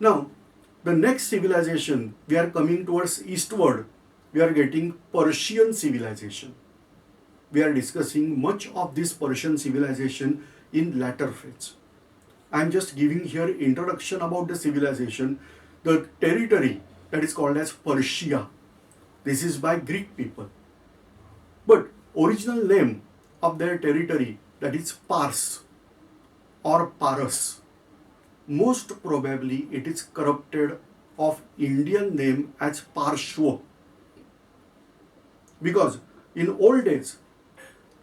Now, the next civilization, we are coming towards eastward, we are getting Persian civilization. We are discussing much of this Persian civilization in latter phase. I am just giving here introduction about the civilization, the territory that is called as Persia. This is by Greek people. But original name of their territory, that is Pars or Paras. Most probably it is corrupted of Indian name as Parshva. Because in old days,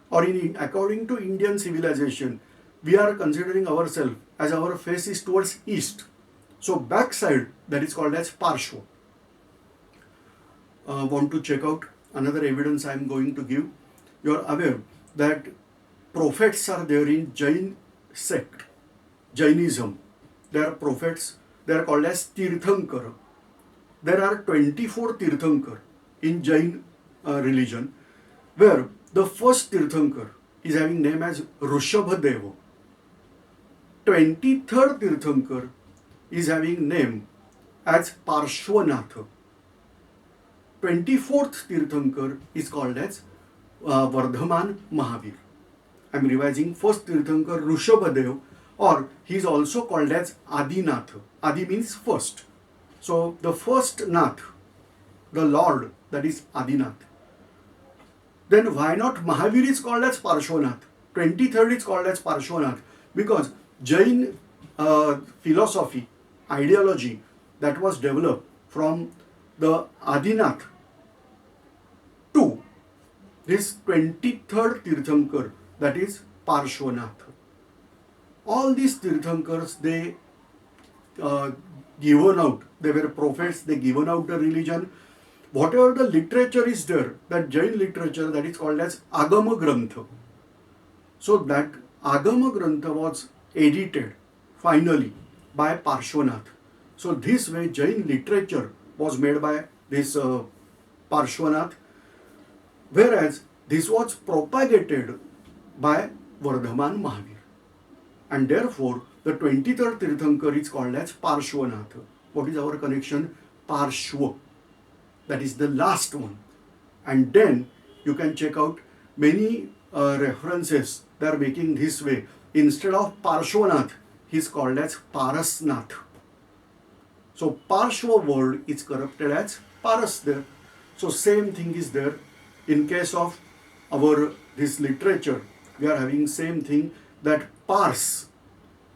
or according to Indian civilization, we are considering ourselves as our face is towards east. So backside, that is called as Parshva. Want to check out another evidence I am going to give? You are aware that prophets are there in Jain sect, Jainism. They are prophets, they are called as Tirthankar. There are 24 Tirthankar in Jain religion, where the first Tirthankar is having name as Rishabhadeva. 23rd Tirthankar is having name as Parshvanatha. 24th Tirthankar is called as Vardhaman Mahavir. I am revising. First Tirthankar Rishabhadev, or he is also called as Adinath. Adi means first. So the first Nath, the Lord, that is Adinath. Then why not Mahavir is called as Parshvanath? 23rd is called as Parshvanath because Jain philosophy, ideology that was developed from the Adinath to this 23rd Tirthankar, that is Parshvanath. All these Tirthankars, they given out, they were prophets, they given out the religion. Whatever the literature is there, that Jain literature, that is called as Agama Grantha. So that Agama Grantha was edited finally by Parshvanath. So this way Jain literature was made by this Parshvanath, whereas this was propagated by Vardhaman Mahavir. And therefore the 23rd Tirthankar is called as Parshvanath. What is our connection? Parshva. That is the last one. And then you can check out many references they are making this way. Instead of Parshvanath, he is called as Parasnath. So Parshva word is corrupted as Paras there. So same thing is there. In case of our this literature, we are having same thing, that Pars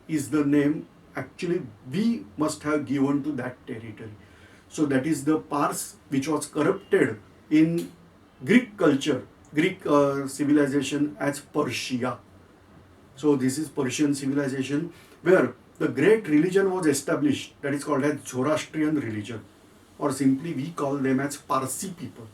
is the name actually we must have given to that territory. So that is the Pars which was corrupted in Greek culture, Greek civilization as Persia. So this is Persian civilization where the great religion was established, that is called as Zoroastrian religion, or simply we call them as Parsi people.